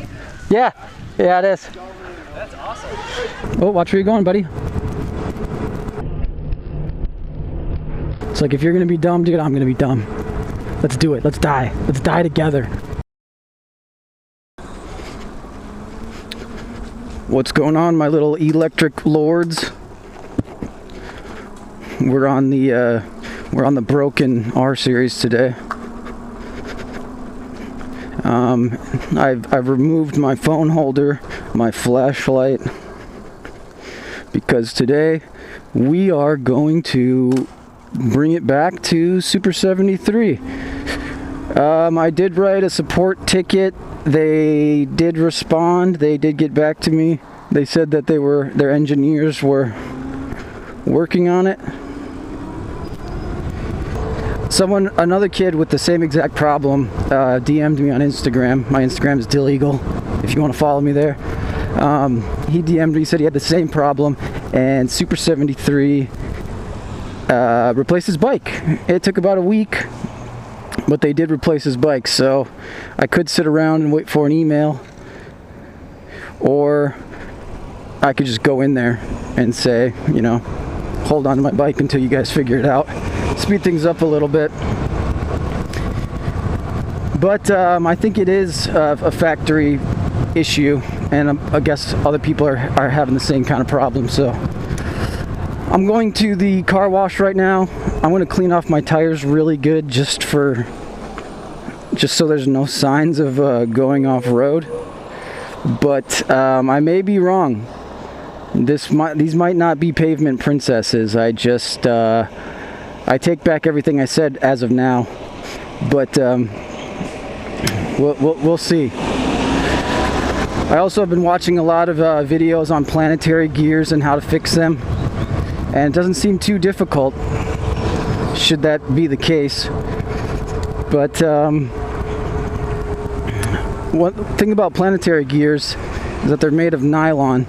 bike? Yeah, yeah, it is. That's awesome. Oh, watch where you're going, buddy. It's like, if you're gonna be dumb, dude, I'm gonna be dumb. Let's do it. Let's die. Let's die together. What's going on, my little electric lords? We're on the broken R series today. I've removed my phone holder, my flashlight, because today we are going to bring it back to Super 73. I did write a support ticket. They did respond. They did get back to me. They said that their engineers were working on it. Another kid with the same exact problem DM'd me on Instagram. My Instagram is Dilleagle, if you want to follow me there. He DM'd me, he said he had the same problem, and Super 73 replaced his bike. It took about a week, but they did replace his bike, so I could sit around and wait for an email, or I could just go in there and say, you know, hold on to my bike until you guys figure it out. Speed things up a little bit. But I think it is a factory issue, and I guess other people are having the same kind of problem. So I'm going to the car wash right now. I'm going to clean off my tires really good, just so there's no signs of going off road. But I may be wrong. These might not be pavement princesses. I take back everything I said as of now, but we'll see. I also have been watching a lot of videos on planetary gears and how to fix them, and it doesn't seem too difficult, should that be the case. But one thing about planetary gears is that they're made of nylon,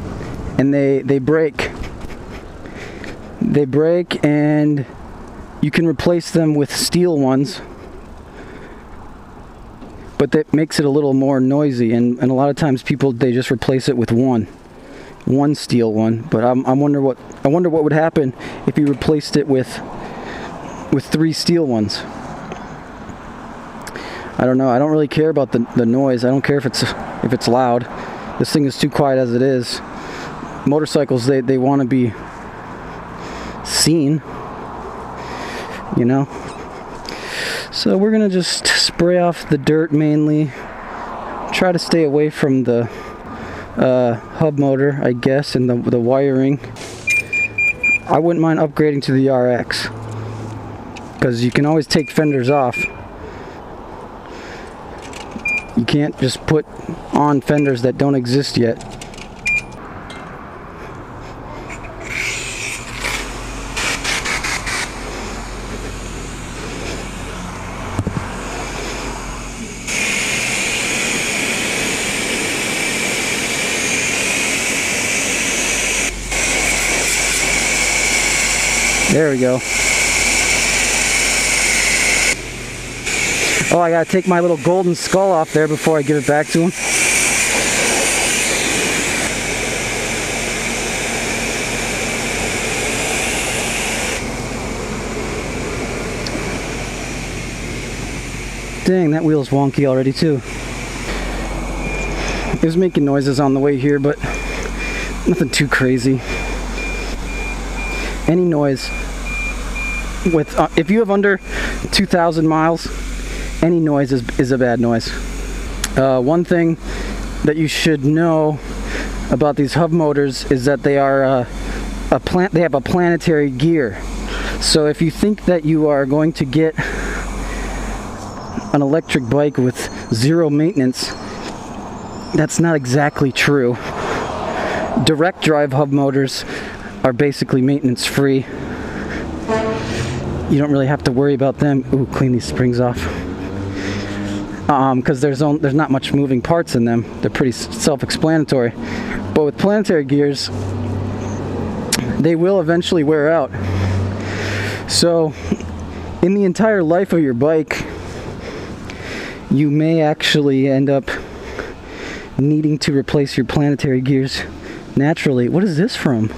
and they break. They break, and you can replace them with steel ones, but that makes it a little more noisy, and a lot of times they just replace it with one steel one. But I wonder what would happen if you replaced it with 3 steel ones. I don't know. I don't really care about the noise. I don't care if it's loud. This thing is too quiet as it is. Motorcycles, they want to be seen, you know. So we're gonna just spray off the dirt mainly. Try to stay away from the hub motor, I guess, and the wiring. I wouldn't mind upgrading to the RX, because you can always take fenders off. You can't just put on fenders that don't exist yet. There we go. Oh, I gotta take my little golden skull off there before I give it back to him. Dang, that wheel's wonky already too. It was making noises on the way here, but nothing too crazy. Any noise with if you have under 2,000 miles, any noise is a bad noise. One thing that you should know about these hub motors is that they are they have a planetary gear. So if you think that you are going to get an electric bike with zero maintenance, that's not exactly true. Direct drive hub motors are basically maintenance free. You don't really have to worry about them. Ooh, clean these springs off. Because there's not much moving parts in them. They're pretty self-explanatory. But with planetary gears, they will eventually wear out. So, in the entire life of your bike, you may actually end up needing to replace your planetary gears naturally. What is this from?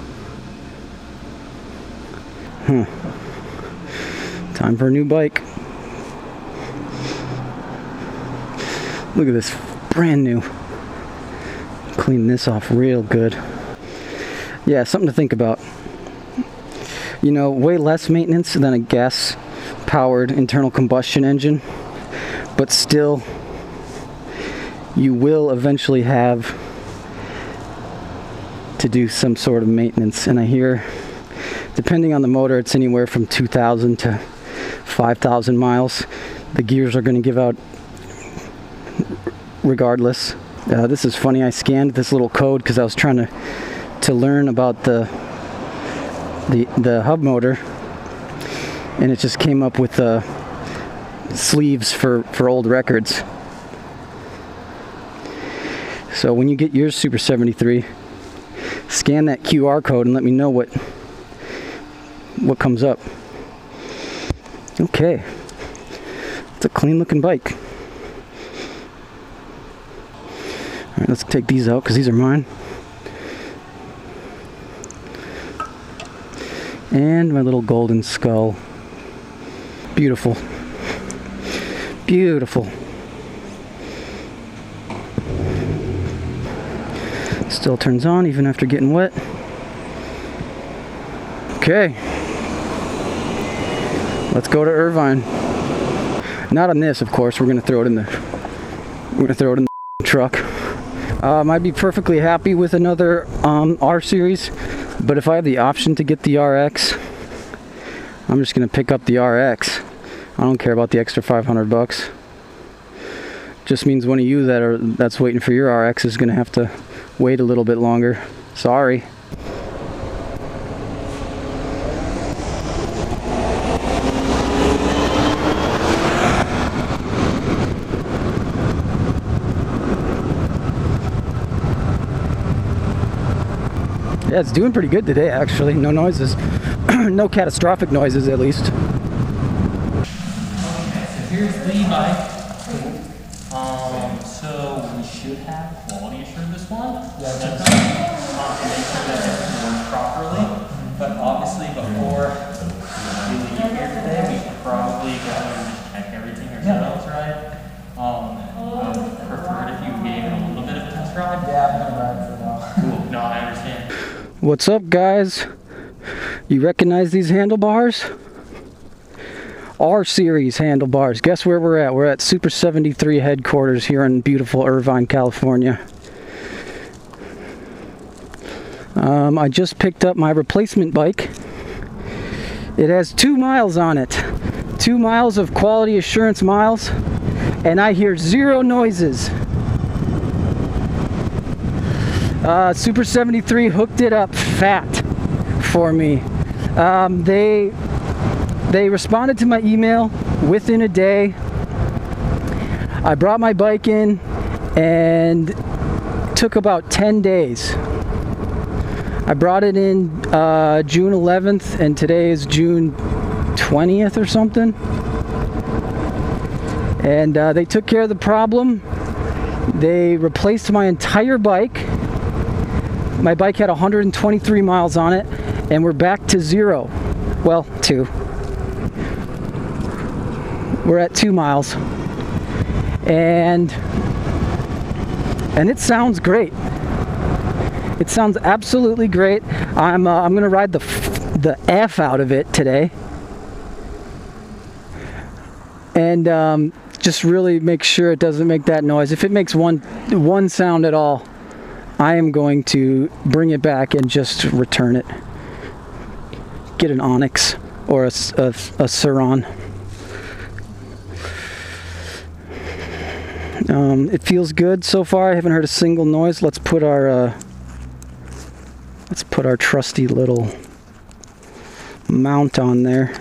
Time for a new bike. Look at this, brand new. Clean this off real good. Yeah, something to think about. You know, way less maintenance than a gas-powered internal combustion engine, but still, you will eventually have to do some sort of maintenance. And I hear, depending on the motor, it's anywhere from 2,000 to 5,000 miles. The gears are going to give out regardless. This is funny. I scanned this little code because I was trying to learn about the hub motor, and it just came up with sleeves for old records. So when you get yours Super 73, scan that QR code and let me know what comes up. Okay, it's a clean looking bike. Alright, let's take these out because these are mine. And my little golden skull. Beautiful. Beautiful. Still turns on even after getting wet. Okay. Let's go to Irvine. Not on this, of course. We're gonna throw it in the truck. I'd be perfectly happy with another R series, but if I have the option to get the RX, I'm just gonna pick up the RX. I don't care about the extra $500. Just means one of you that's waiting for your RX is gonna have to wait a little bit longer. Sorry. Yeah, it's doing pretty good today, actually. No noises. No catastrophic noises, at least. Okay, so here's the bike. So we should have quality assured this one. Yeah, that's to make sure that it works properly. But obviously, before we leave here today, we should probably go and just check everything ourselves, right? I would prefer it if you gave it a little bit of a test ride. Yeah, I'm gonna ride for a while. Cool. No, I understand. What's up, guys? You recognize these handlebars? R series handlebars. Guess where we're at? We're at Super 73 headquarters here in beautiful Irvine, California. I just picked up my replacement bike. It has 2 miles on it. 2 miles of quality assurance miles, and I hear 0 noises. Super 73 hooked it up fat for me. They responded to my email within a day. I brought my bike in and it took about 10 days. I brought it in June 11th and today is June 20th or something. And they took care of the problem. They replaced my entire bike. My bike had 123 miles on it, and we're back to 0. Well, 2. We're at 2 miles. And it sounds great. It sounds absolutely great. I'm gonna ride the F out of it today. And just really make sure it doesn't make that noise. If it makes one sound at all, I am going to bring it back and just return it. Get an Onyx or a sur-ron. It feels good so far. I haven't heard a single noise. Let's put our trusty little mount on there.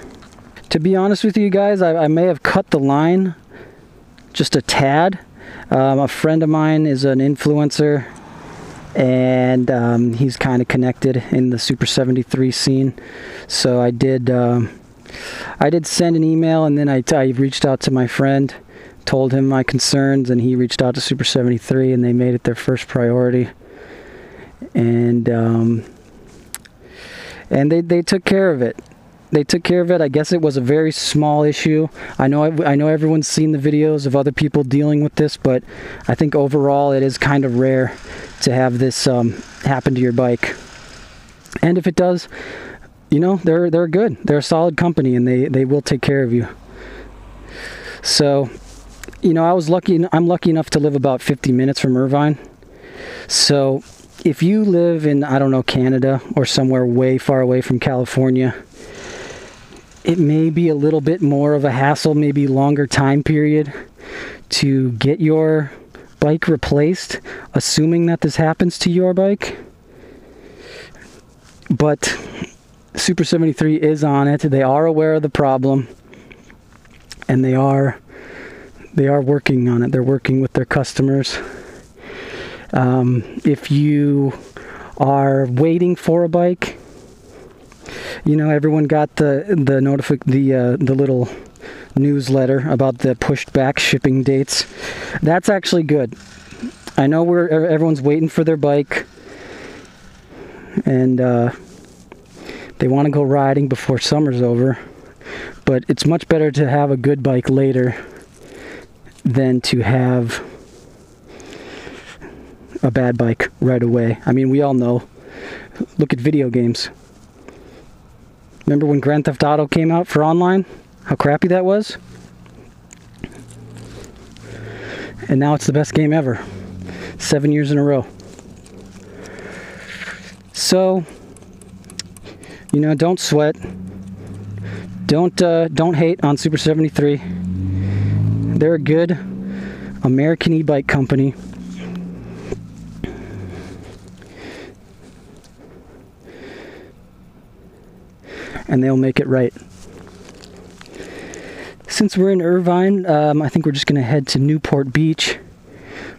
To be honest with you guys, I may have cut the line just a tad. A friend of mine is an influencer, and he's kind of connected in the Super 73 scene. So I did send an email, and then I reached out to my friend told him my concerns, and he reached out to Super 73, and they made it their first priority. And they took care of it. They took care of it. I guess it was a very small issue. I know everyone's seen the videos of other people dealing with this, but I think overall it is kind of rare to have this happen to your bike. And if it does, you know, they're good. They're a solid company, and they will take care of you. So, you know, I'm lucky enough to live about 50 minutes from Irvine. So if you live in, I don't know, Canada or somewhere way far away from California, it may be a little bit more of a hassle, maybe longer time period to get your bike replaced, assuming that this happens to your bike. But Super 73 is on it. They are aware of the problem, and they are working on it. They're working with their customers. If you are waiting for a bike, you know, everyone got the little newsletter about the pushed back shipping dates. That's actually good. I know everyone's waiting for their bike, and they want to go riding before summer's over. But it's much better to have a good bike later than to have a bad bike right away. I mean, we all know. Look at video games. Remember when Grand Theft Auto came out for online? How crappy that was? And now it's the best game ever. 7 years in a row. So, you know, don't sweat. Don't hate on Super 73. They're a good American e-bike company. And they'll make it right. Since we're in Irvine, I think we're just going to head to Newport Beach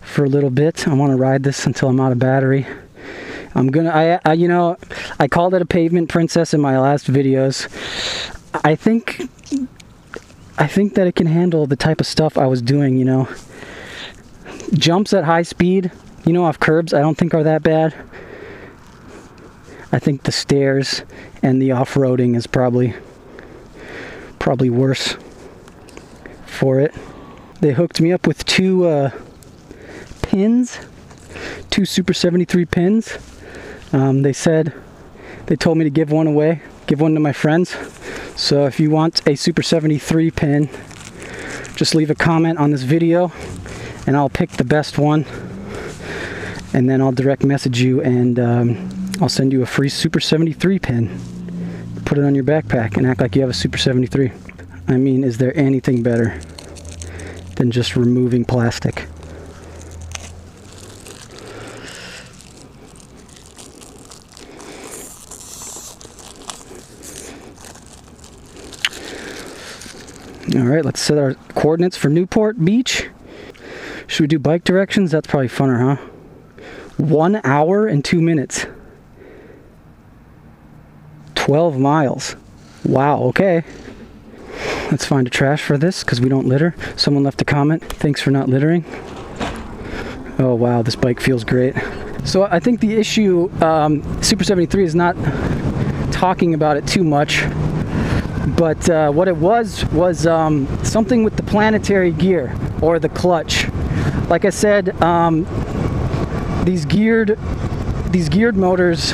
for a little bit. I want to ride this until I'm out of battery. I called it a pavement princess in my last videos. I think that it can handle the type of stuff I was doing, you know. Jumps at high speed, you know, off curbs, I don't think are that bad. I think the stairs and the off-roading is probably worse for it. They hooked me up with two pins, two Super 73 pins. They told me to give one away, give one to my friends. So if you want a Super 73 pin, just leave a comment on this video and I'll pick the best one, and then I'll direct message you, and I'll send you a free Super 73 pin. Put it on your backpack and act like you have a Super 73. I mean, is there anything better than just removing plastic? Alright, let's set our coordinates for Newport Beach. Should we do bike directions? That's probably funner, huh? 1 hour and 2 minutes. 12 miles. Wow, okay. Let's find a trash for this because we don't litter. Someone left a comment. Thanks for not littering. Oh wow, this bike feels great. So I think the issue, Super 73 is not talking about it too much. But what it was something with the planetary gear or the clutch. Like I said, these geared motors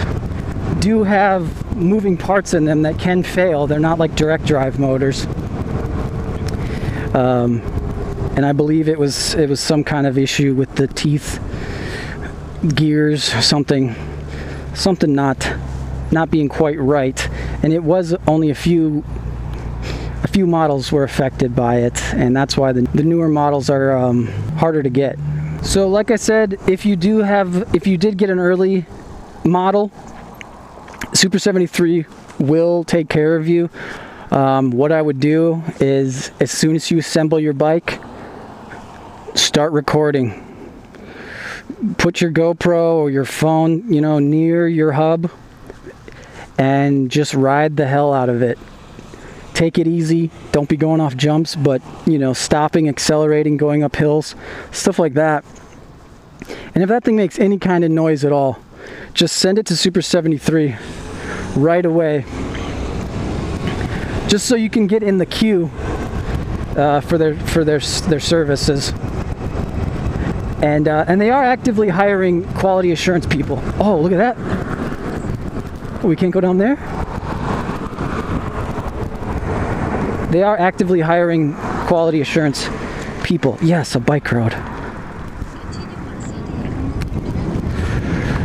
do have moving parts in them that can fail. They're not like direct drive motors. And I believe it was some kind of issue with the teeth, gears, something not being quite right. And it was only a few models were affected by it, and that's why the newer models are harder to get. So like I said, if you did get an early model, Super 73 will take care of you. What I would do is, as soon as you assemble your bike, start recording. Put your GoPro or your phone, you know, near your hub and just ride the hell out of it. take it easy. Don't be going off jumps, but you know, stopping, accelerating, going up hills, stuff like that. And if that thing makes any kind of noise at all, just send it to Super 73 right away, just so you can get in the queue for their services. And they are actively hiring quality assurance people. Oh, look at that! We can't go down there. They are actively hiring quality assurance people. Yes, a bike road.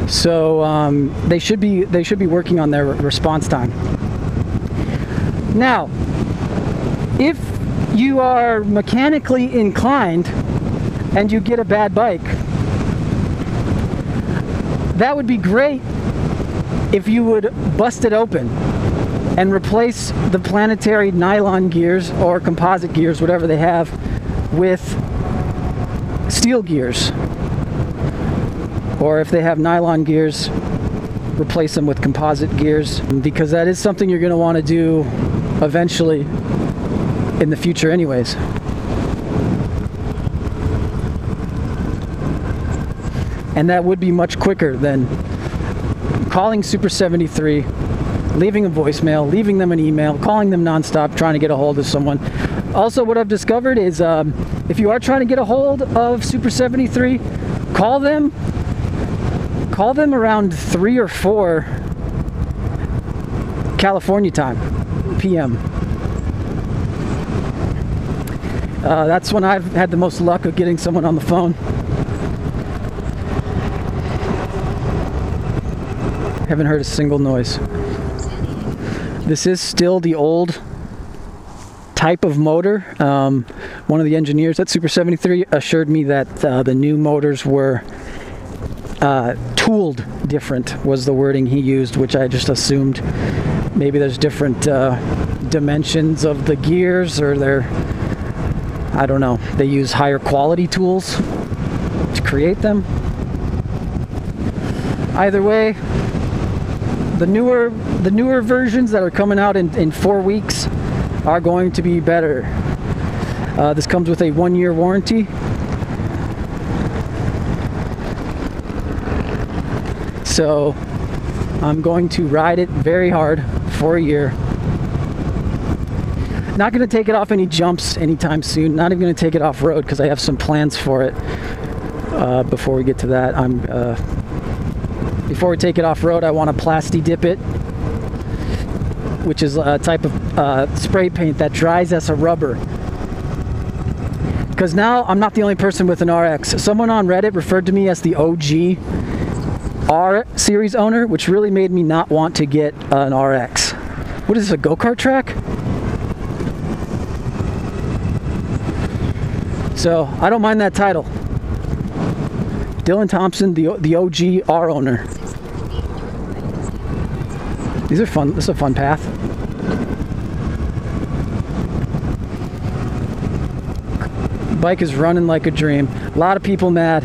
So they should be working on their response time. Now, if you are mechanically inclined and you get a bad bike, that would be great if you would bust it open and replace the planetary nylon gears or composite gears, whatever they have, with steel gears. Or if they have nylon gears, replace them with composite gears, because that is something you're going to want to do eventually in the future anyways. And that would be much quicker than calling Super 73, leaving a voicemail, leaving them an email, calling them nonstop, trying to get a hold of someone. Also, what I've discovered is if you are trying to get a hold of Super 73, call them around 3 or 4 California time, PM. That's when I've had the most luck of getting someone on the phone. Haven't heard a single noise. This is still the old type of motor. One of the engineers at Super 73 assured me that the new motors were tooled different, was the wording he used, which I just assumed maybe there's different dimensions of the gears, or I don't know, they use higher quality tools to create them. Either way, the newer versions that are coming out in 4 weeks are going to be better. This comes with a 1-year warranty. So I'm going to ride it very hard for a year. Not going to take it off any jumps anytime soon. Not even going to take it off road because I have some plans for it. Before we get to that, before we take it off road, I want to plasti dip it, which is a type of spray paint that dries as a rubber. Because now I'm not the only person with an RX. Someone on Reddit referred to me as the OG R series owner, which really made me not want to get an RX. What is this, a go-kart track? So I don't mind that title. Dylan Thompson, the OG R owner. These are fun. This is a fun path. Bike is running like a dream. A lot of people mad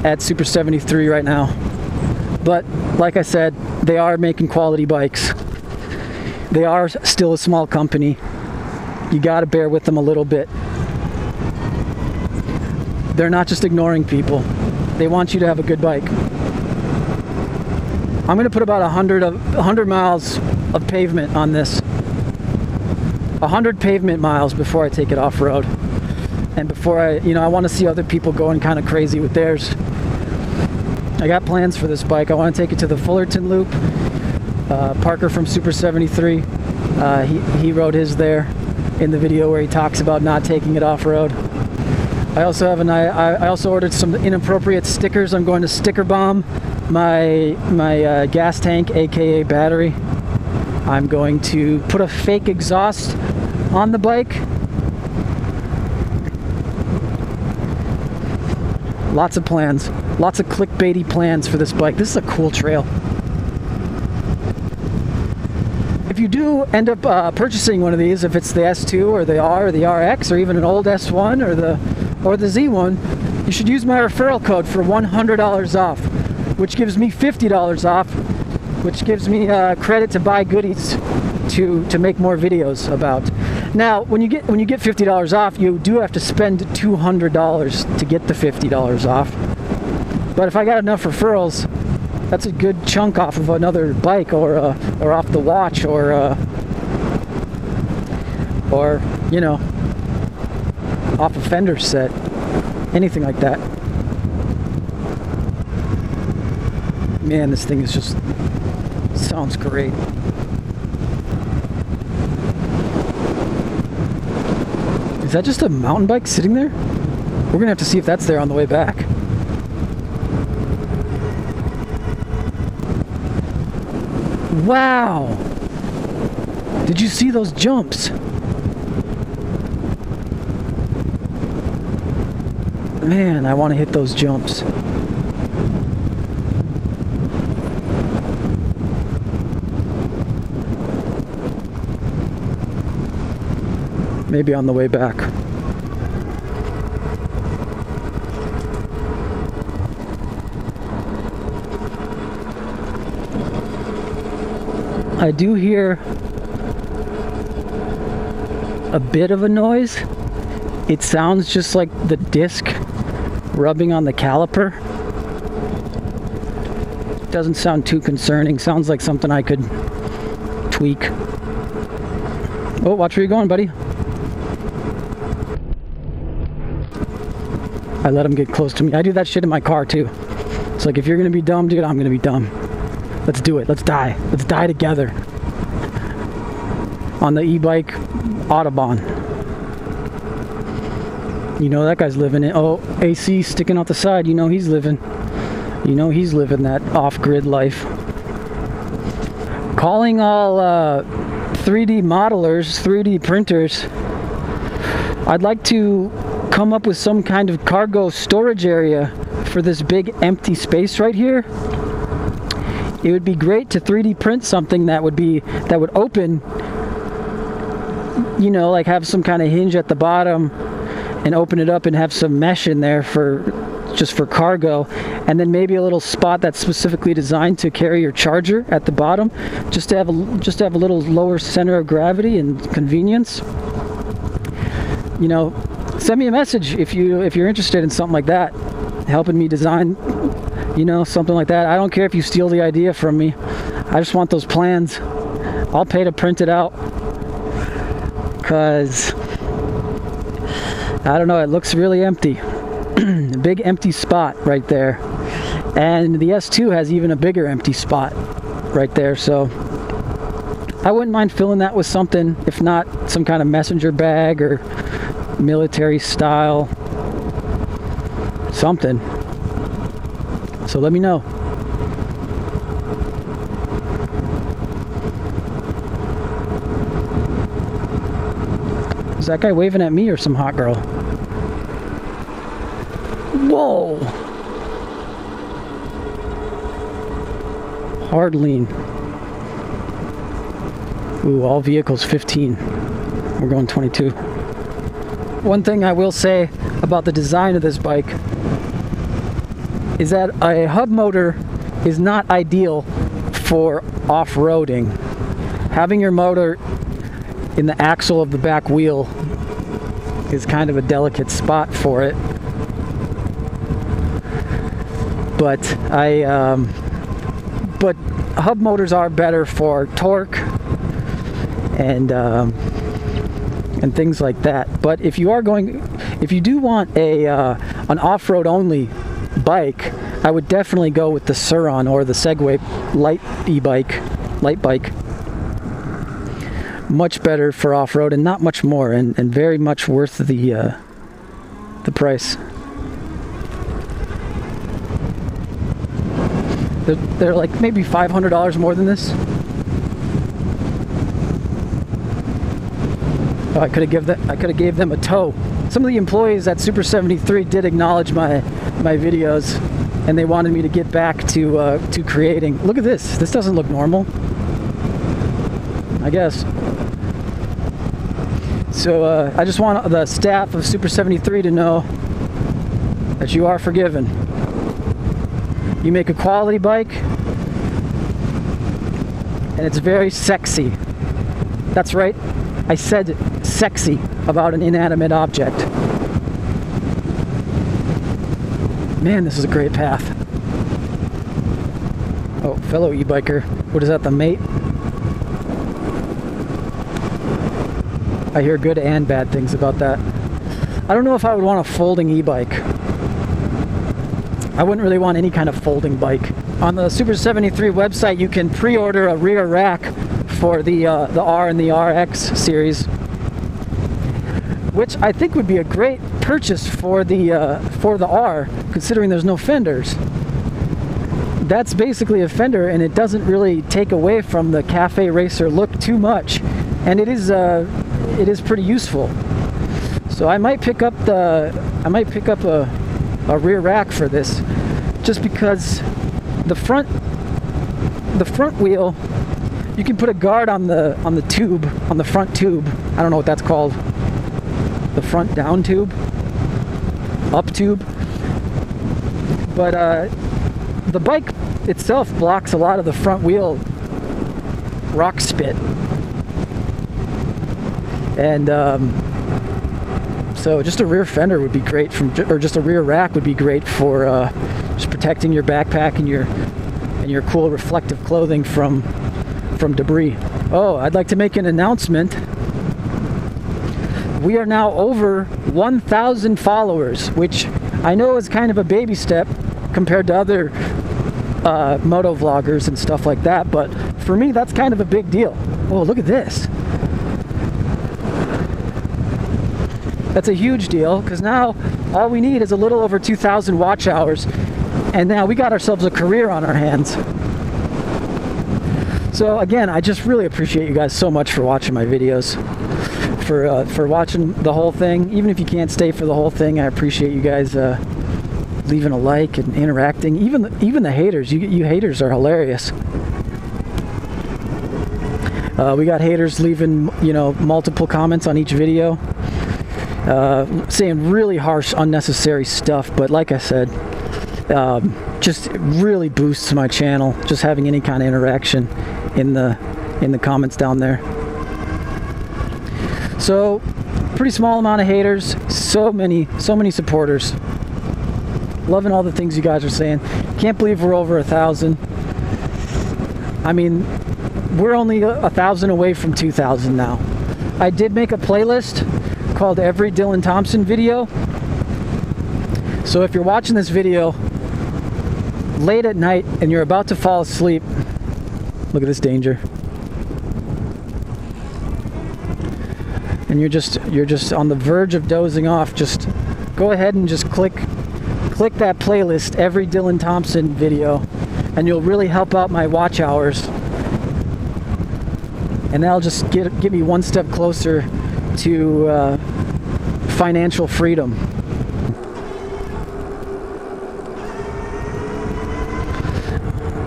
at Super 73 right now. But like I said, they are making quality bikes. They are still a small company. You gotta bear with them a little bit. They're not just ignoring people. They want you to have a good bike. I'm gonna put about 100 miles of pavement on this. 100 pavement miles before I take it off road. And before I want to see other people going kind of crazy with theirs. I got plans for this bike. I want to take it to the Fullerton Loop. Parker from Super 73, he rode his there in the video where he talks about not taking it off road. I also have I also ordered some inappropriate stickers. I'm going to sticker bomb my gas tank, aka battery. I'm going to put a fake exhaust on the bike. Lots of plans. Lots of clickbaity plans for this bike. This is a cool trail. If you do end up purchasing one of these, if it's the S2 or the R or the RX or even an old S1 or the Z1, you should use my referral code for $100 off, which gives me $50 off, which gives me credit to buy goodies to make more videos about. Now, when you get $50 off, you do have to spend $200 to get the $50 off. But if I got enough referrals, that's a good chunk off of another bike, or off the watch, or you know, off a fender set, anything like that. Man, this thing is just sounds great. Is that just a mountain bike sitting there? We're gonna have to see if that's there on the way back. Wow! Did you see those jumps? Man, I want to hit those jumps. Maybe on the way back. I do hear a bit of a noise. It sounds just like the disc rubbing on the caliper. Doesn't sound too concerning. Sounds like something I could tweak. Oh, watch where you're going, buddy. I let him get close to me. I do that shit in my car too. It's like, if you're gonna be dumb, dude, I'm gonna be dumb. Let's do it. Let's die. Let's die together. On the e-bike Autobahn. You know that guy's living it. Oh, AC sticking out the side. You know he's living. You know he's living that off-grid life. Calling all 3D modelers, 3D printers. I'd like to come up with some kind of cargo storage area for this big empty space right here. It would be great to 3D print something that would open, you know, like have some kind of hinge at the bottom and open it up and have some mesh in there just for cargo, and then maybe a little spot that's specifically designed to carry your charger at the bottom, just to have a little lower center of gravity and convenience. You know, send me a message if you're interested in something like that, helping me design, you know, something like that. I don't care if you steal the idea from me. I just want those plans. I'll pay to print it out, because I don't know, it looks really empty. A big empty spot right there. And the S2 has even a bigger empty spot right there, so I wouldn't mind filling that with something, if not some kind of messenger bag or military style something. So let me know. Is that guy waving at me or some hot girl? Whoa! Hard lean. Ooh, all vehicles 15. We're going 22. One thing I will say about the design of this bike is that a hub motor is not ideal for off-roading. Having your motor in the axle of the back wheel is kind of a delicate spot for it. But but hub motors are better for torque and things like that. But if you do want an off-road only bike, I would definitely go with the sur-ron or the Segway light bike. Much better for off-road and not much more, and very much worth the price. They're like maybe $500 more than this. Oh, I could have gave them a tow. Some of the employees at Super 73 did acknowledge my videos, and they wanted me to get back to creating. Look at this. This doesn't look normal, I guess. So I just want the staff of Super 73 to know that you are forgiven. You make a quality bike, and it's very sexy. That's right, I said sexy about an inanimate object. Man, this is a great path. Oh, fellow e-biker. What is that, the mate? I hear good and bad things about that. I don't know if I would want a folding e-bike. I wouldn't really want any kind of folding bike. On the Super 73 website, you can pre-order a rear rack for the R and the RX series, which I think would be a great purchase for the R, considering there's no fenders. That's basically a fender, and it doesn't really take away from the cafe racer look too much, and it is pretty useful. So I might pick up a rear rack for this, just because the front wheel, you can put a guard on the tube, on the front tube. I don't know what that's called. The front down tube, up tube. But the bike itself blocks a lot of the front wheel rock spit, and so just a rear fender would be great or just a rear rack would be great for just protecting your backpack and your cool reflective clothing from debris. Oh, I'd like to make an announcement. We are now over 1,000 followers, which I know is kind of a baby step compared to other moto vloggers and stuff like that, but for me that's kind of a big deal. Oh, look at this. That's a huge deal, because now all we need is a little over 2,000 watch hours, and now we got ourselves a career on our hands. So again, I just really appreciate you guys so much for watching my videos, for watching the whole thing. Even if you can't stay for the whole thing, I appreciate you guys leaving a like and interacting. Even the haters, you haters are hilarious. We got haters leaving, multiple comments on each video, saying really harsh, unnecessary stuff. But like I said, just really boosts my channel, just having any kind of interaction in the comments down there. So pretty small amount of haters, so many supporters. Loving all the things you guys are saying. Can't believe we're over 1,000. I mean, we're only 1,000 away from 2,000 now. I did make a playlist called Every Dylan Thompson Video. So if you're watching this video late at night and you're about to fall asleep, look at this danger. And you're just on the verge of dozing off, just go ahead and just click that playlist, Every Dylan Thompson Video, and you'll really help out my watch hours. And that'll just get me one step closer to financial freedom.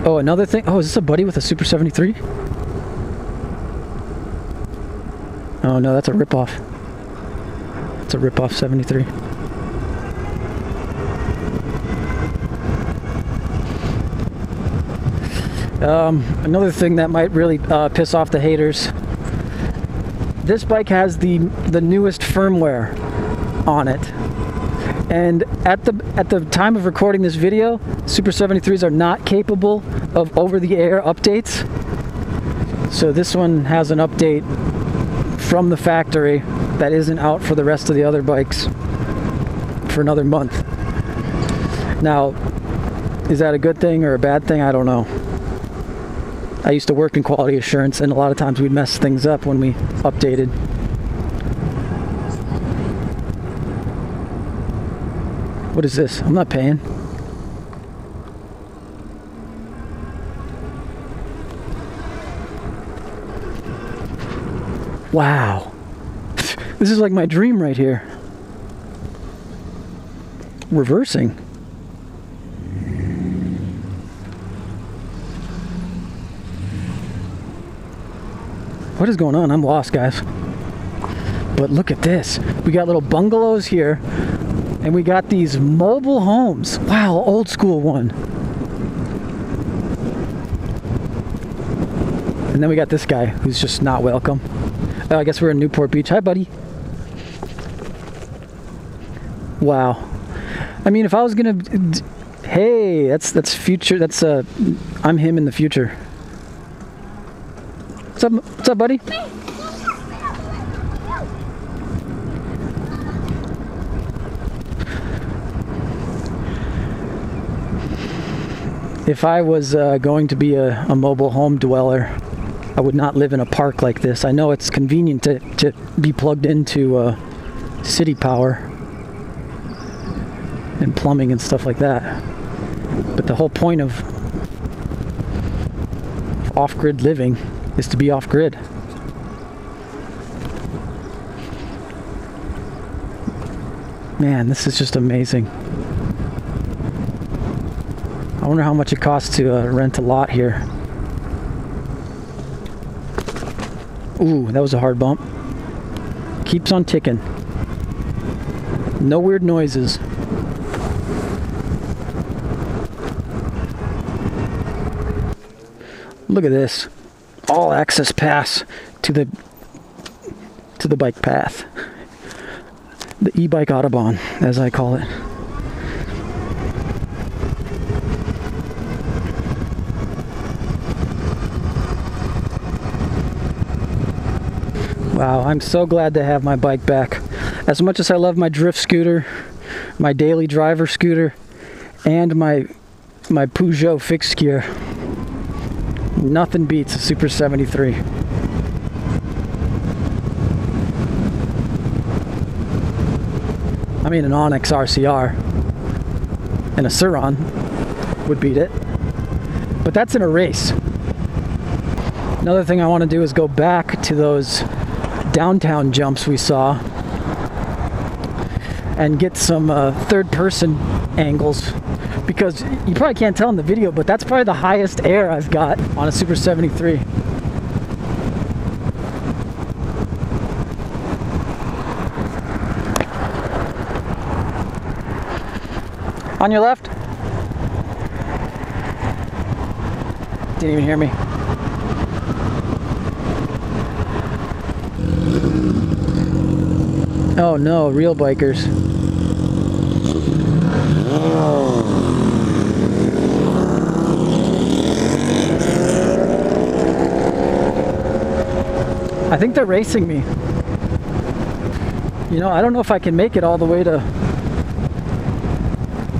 Oh, another thing. Oh, is this a buddy with a Super 73? Oh no, that's a ripoff. It's a ripoff 73. Another thing that might really piss off the haters. This bike has the newest firmware on it, and at the time of recording this video, Super 73s are not capable of over-the-air updates. So this one has an update from the factory that isn't out for the rest of the other bikes for another month. Now, is that a good thing or a bad thing? I don't know. I used to work in quality assurance, and a lot of times we'd mess things up when we updated. What is this? I'm not paying. Wow. This is like my dream right here. Reversing. What is going on? I'm lost, guys. But look at this. We got little bungalows here, and we got these mobile homes. Wow, old school one. And then we got this guy who's just not welcome. Oh, I guess we're in Newport Beach. Hi, buddy. Wow. I mean, if I was gonna, hey, that's future. That's I'm him in the future. What's up, buddy? If I was going to be a mobile home dweller, I would not live in a park like this. I know it's convenient to be plugged into city power and plumbing and stuff like that. But the whole point of off-grid living is to be off-grid. Man, this is just amazing. I wonder how much it costs to rent a lot here. Ooh, that was a hard bump. Keeps on ticking. No weird noises. Look at this. All access pass to the bike path. The e-bike Autobahn, as I call it. Wow, I'm so glad to have my bike back. As much as I love my drift scooter, my daily driver scooter, and my Peugeot fixed gear, nothing beats a Super 73. I mean, an Onyx RCR and a sur-ron would beat it, but that's in a race. Another thing I want to do is go back to those downtown jumps we saw and get some third-person angles, because you probably can't tell in the video, but that's probably the highest air I've got on a Super 73. On your left? Didn't even hear me. Oh no, real bikers. I think they're racing me. You know, I don't know if I can make it all the way to...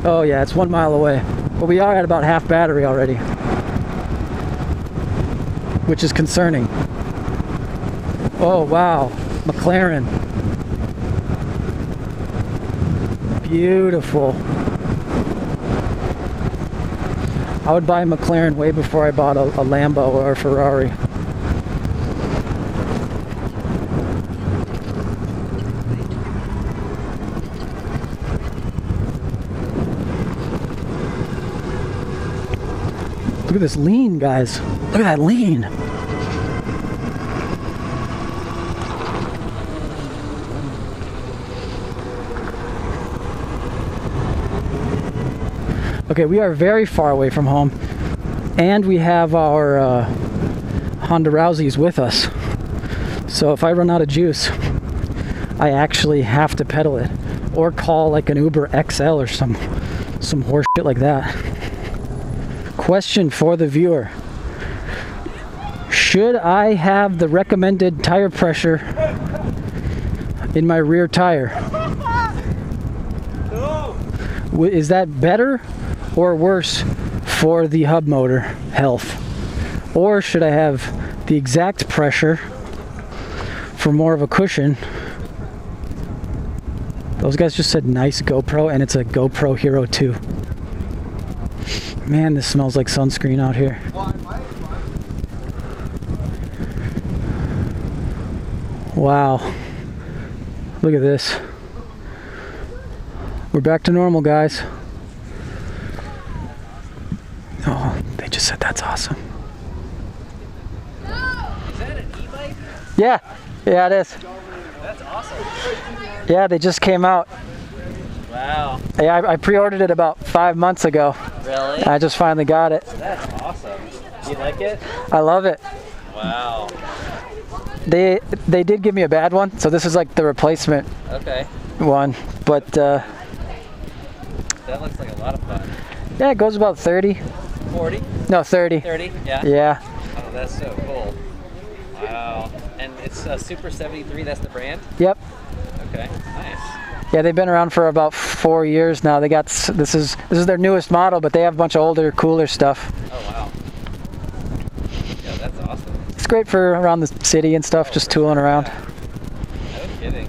Oh yeah, it's 1 mile away. But we are at about half battery already, which is concerning. Oh wow, McLaren. Beautiful. I would buy a McLaren way before I bought a Lambo or a Ferrari. Look at this lean, guys. Look at that lean. Okay, we are very far away from home, and we have our Honda Rouseys with us. So if I run out of juice, I actually have to pedal it, or call like an Uber XL or some horse shit like that. Question for the viewer: should I have the recommended tire pressure in my rear tire? Is that better or worse for the hub motor health? Or should I have the exact pressure for more of a cushion? Those guys just said nice GoPro, and it's a GoPro Hero 2. Man, this smells like sunscreen out here. Wow. Look at this. We're back to normal, guys. Oh, they just said that's awesome. Is that an e-bike? Yeah, it is. That's awesome. Yeah, they just came out. Wow. Yeah, I pre-ordered it about 5 months ago. Really? I just finally got it. That's awesome. Do you like it? I love it. Wow. They did give me a bad one, so this is like the replacement Okay. one. But That looks like a lot of fun. yeah, it goes about 30. 40? No, 30. 30? Yeah? Yeah. Oh, that's so cool. Wow. And it's Super 73, that's the brand? Yep. Okay, nice. Yeah, they've been around for about 4 years now. They got this is their newest model, but they have a bunch of older, cooler stuff. Oh, wow. Yeah, that's awesome. It's great for around the city and stuff, just tooling around. Yeah. No kidding.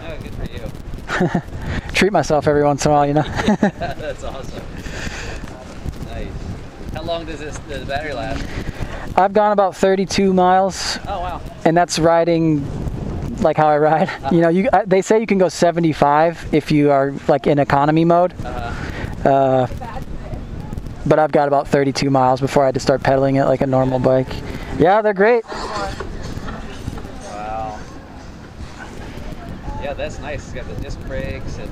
Oh, good for you. Treat myself every once in a while, you know. That's awesome. Nice. How long does the battery last? I've gone about 32 miles, Oh, wow. and that's riding like how I ride. You know, they say you can go 75 if you are like in economy mode. But I've got about 32 miles before I had to start pedaling it like a normal bike. Yeah, they're great. Wow. Yeah, that's nice. It's got the disc brakes and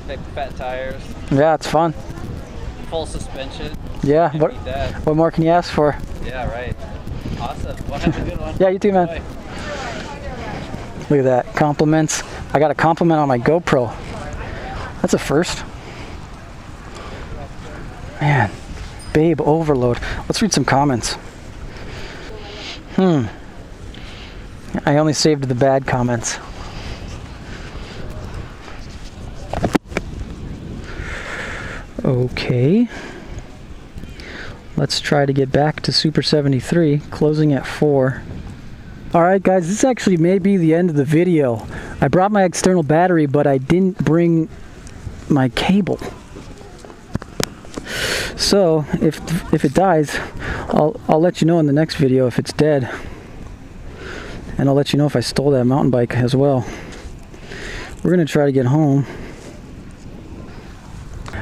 big fat tires, Yeah, it's fun. full suspension. Yeah, Can't beat that. what more can you ask for? Yeah, right. Awesome. Well, have a good one. Yeah, you too, man. Bye. Look at that, compliments. I got a compliment on my GoPro. That's a first. Man, babe overload. Let's read some comments. I only saved the bad comments. Okay. Let's try to get back to Super 73, closing at 4. Alright guys, this actually may be the end of the video. I brought my external battery, but I didn't bring my cable. So, if it dies, I'll let you know in the next video if it's dead. And I'll let you know if I stole that mountain bike as well. We're going to try to get home.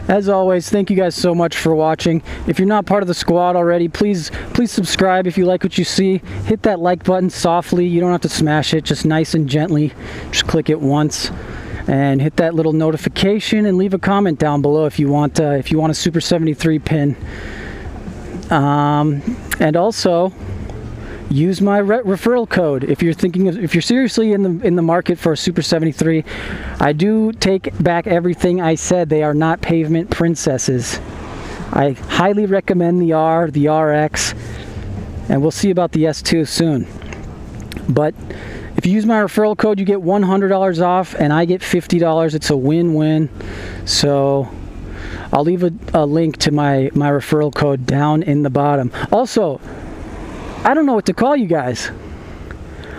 As always, thank you guys so much for watching. If you're not part of the squad already, please subscribe if you like what you see. Hit that like button softly. You don't have to smash it, just nice and gently. Just click it once. And hit that little notification and leave a comment down below if you want a Super 73 pin. And also use my referral code if you're seriously in the market for a Super 73. I do take back everything I said. They are not pavement princesses. I highly recommend the R, the RX, and we'll see about the S2 soon. But if you use my referral code, you get $100 off, and I get $50. It's a win-win. So I'll leave a link to my referral code down in the bottom. Also, I don't know what to call you guys.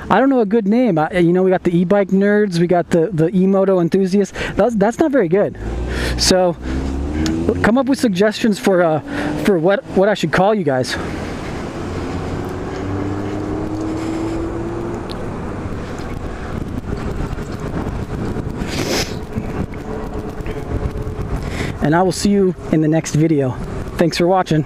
I don't know a good name. You know, we got the e-bike nerds, we got the e-moto enthusiasts. That's not very good. So come up with suggestions for what I should call you guys. And I will see you in the next video. Thanks for watching.